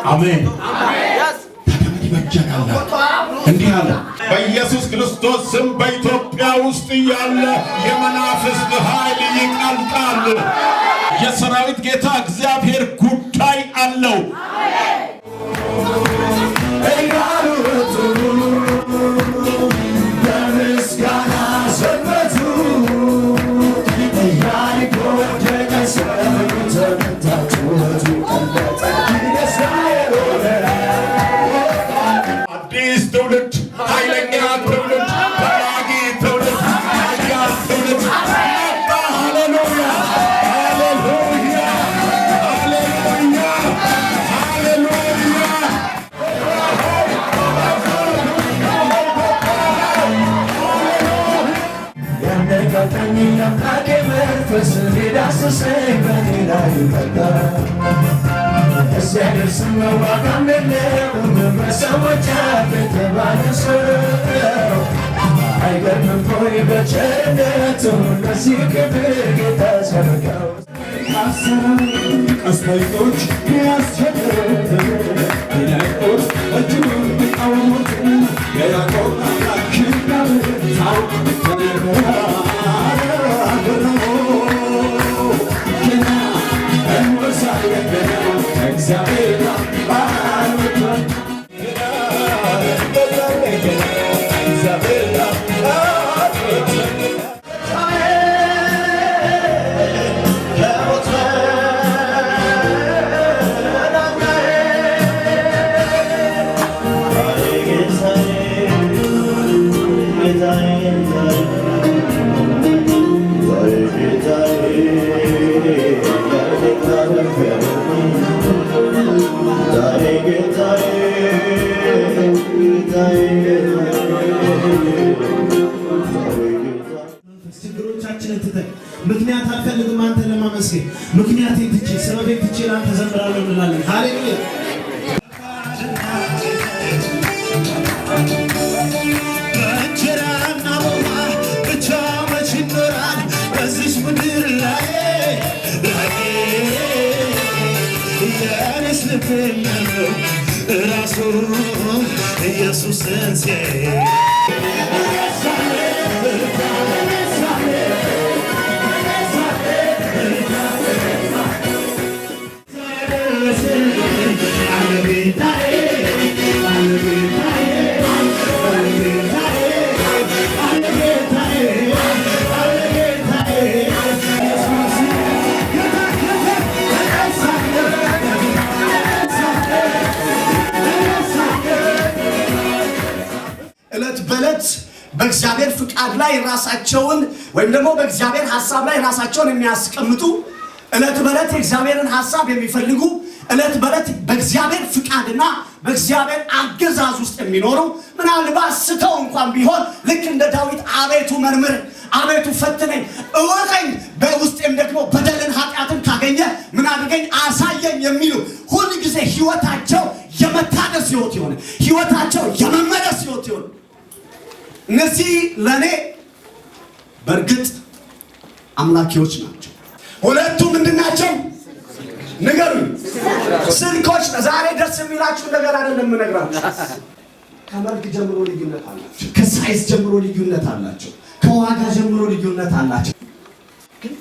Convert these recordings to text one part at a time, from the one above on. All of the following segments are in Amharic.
አሜን። ታዲያ ይበጀናል እንዲህ አለ በኢየሱስ ክርስቶስ ስም በኢትዮጵያ ውስጥ ያለ የመናፍስት ኃይል ይቀልጣል። የሰራዊት ጌታ እግዚአብሔር ጉዳይ አለው። አዲስ ትውልድ፣ ኃይለኛ ትውልድ፣ ተዋጊ ትውልድ፣ ኃያል ትውልድ። ሃሌሉያ ሃሌሉያ ሃሌሉያ ሃሌሉያ። ያነቃቃኝ አምላኬ መንፈስ ሊዳስሰኝ በኔ ላይ መጣ። እግዚአብሔር ስም ዋጋም የለውም በሰዎች አፍ የተባለ ሰው አይገርምም ወይ በቸርነቱ ለዚህ ክብር ጌታ ሲያበቃው። ቀስተኞች ያስቸገሩት ዲያቆስ እጁን ቢቃወሙት የያዕቆብ አምላክ እንዳበረታው ተነግሯል። ገና እንወርሳለን ገና እግዚአብሔር ባርኮን ችግሮቻችንን ትተን ምክንያት አልፈልግም አንተ ለማመስገን ምክንያቴን ትቼ ሰበቤን ትቼ ላንተ ዘምራለሁ እንላለን። ሃሌሉያ። በእንጀራና በውሃ ብቻ መች ይኖራል በዚች ምድር ላይ የኔስ ልብ ነው ራሱ ኢየሱስን ሲያይ በእግዚአብሔር ፍቃድ ላይ ራሳቸውን ወይም ደግሞ በእግዚአብሔር ሐሳብ ላይ ራሳቸውን የሚያስቀምጡ እለት በእለት የእግዚአብሔርን ሐሳብ የሚፈልጉ እለት በእለት በእግዚአብሔር ፍቃድና በእግዚአብሔር አገዛዝ ውስጥ የሚኖሩ ምናልባት ስተው እንኳን ቢሆን ልክ እንደ ዳዊት አቤቱ መርምር፣ አቤቱ ፈትነኝ፣ እወቀኝ፣ በውስጤም ደግሞ በደልን ኃጢአትን ካገኘ ምን አድርገኝ አሳየኝ የሚሉ ሁሉ ጊዜ ህይወታቸው የመታደስ ህይወት ይሆን፣ ህይወታቸው የመመለስ ህይወት ይሆን። እነዚህ ለኔ በእርግጥ አምላኪዎች ናቸው። ሁለቱ ምንድናቸው? ንገሩኝ። ስልኮች። ዛሬ ደስ የሚላችሁ ነገር አይደለም የምነግራችሁ። ከመልክ ጀምሮ ልዩነት አላቸው። ከሳይዝ ጀምሮ ልዩነት አላቸው። ከዋጋ ጀምሮ ልዩነት አላቸው። ግን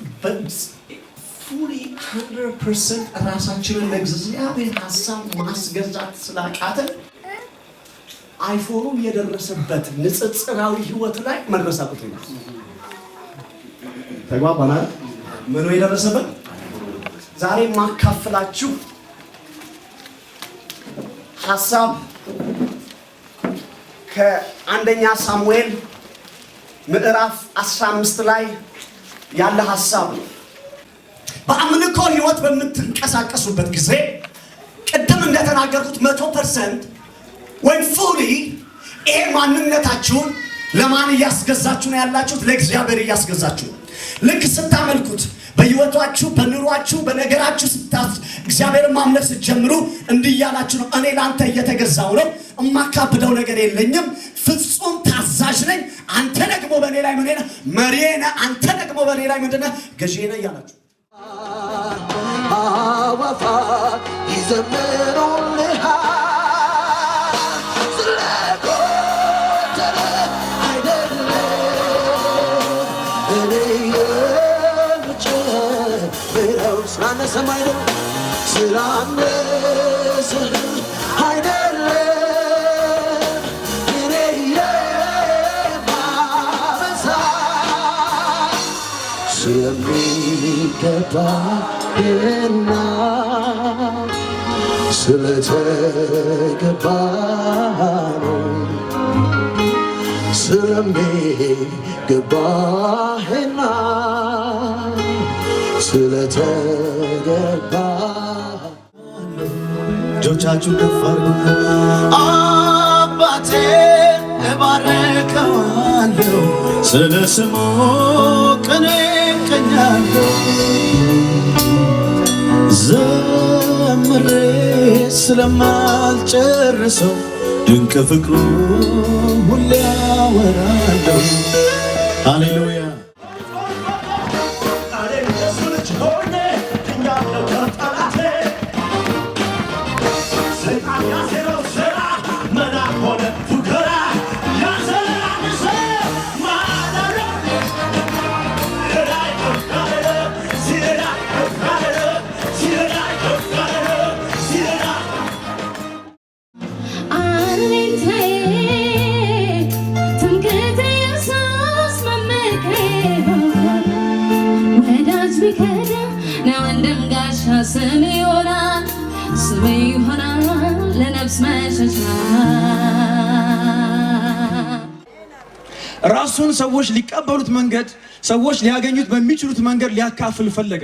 ፉሊ 100% ራሳችንን ለእግዚአብሔር ሐሳብ ማስገዛት ስላቃተን አይፎኑም የደረሰበት ንጽጽራዊ ህይወት ላይ መድረሳበት ነው። ተግባባናል? ምኑ የደረሰበት? ዛሬ ማካፈላችሁ ሐሳብ ከአንደኛ ሳሙኤል ምዕራፍ 15 ላይ ያለ ሐሳብ ነው። በአምልኮ ህይወት በምትንቀሳቀሱበት ጊዜ ቅድም እንደተናገርኩት 100% ወይም ፉሊ ይሄ ማንነታችሁን ለማን እያስገዛችሁ ነው ያላችሁት? ለእግዚአብሔር እያስገዛችሁ ነው። ልክ ስታመልኩት በህይወታችሁ በኑሯችሁ በነገራችሁ እግዚአብሔርን ማምለክ ስትጀምሩ እንዲህ እያላችሁ ነው፣ እኔ ላንተ እየተገዛው ነው፣ እማካብደው ነገር የለኝም፣ ፍጹም ታዛዥ ነኝ፣ አንተ ደግሞ በእኔ ላይ ምን ነህ? መሪዬ ነህ፣ አንተ ደግሞ በእኔ ላይ ምንድን ነህ? ገዢ ነህ እያላችሁ ይዘምሩልሃል ስለጎደለ አይደለም እኔ የምጨምረው ስላነሰም አይደለም ስላነሰም አይደለም እኔ የማበዛ ስለሚገባህና ስለተገባ ነው ስለሚገባህና ስለተገባ እጆቻችሁን ከፍ አድርጉ። አባቴ እባርከዋለሁ ስለ ስሙ ቅኔ እቀኛለሁ ዘምሬ ስለማልጨርሰው ድንቅ ፍቅሩ ሁሌ አወራለሁ። ሃሌሉያ ስሜ ይሆናል ለነፍስ መሸሻ። ራሱን ሰዎች ሊቀበሉት መንገድ ሰዎች ሊያገኙት በሚችሉት መንገድ ሊያካፍል ፈለገ።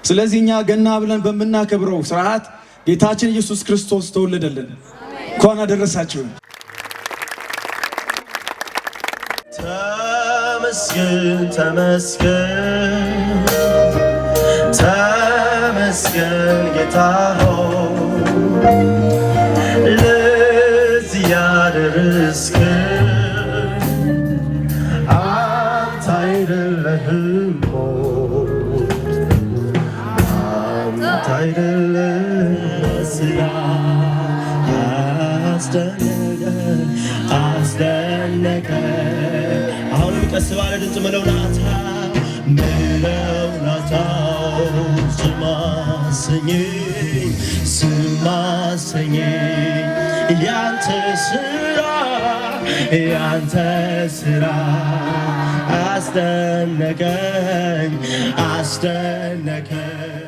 ስለዚህ እኛ ገና ብለን በምናከብረው ስርዓት ጌታችን ኢየሱስ ክርስቶስ ተወለደልን። እንኳን አደረሳችሁ። ተመስገን ተመስገን ተመስገን ጌታ ሆይ ለዚህ ያደረስከን አንተ አይደለህም አንተ አይደለህም ስላስደነቀን አስደነቀን። አሁንም ቀስ ባለ ድምፅ መለውናታ ስማሰኝ ያንተ ስራ አስደነቀኝ አስደነቀኝ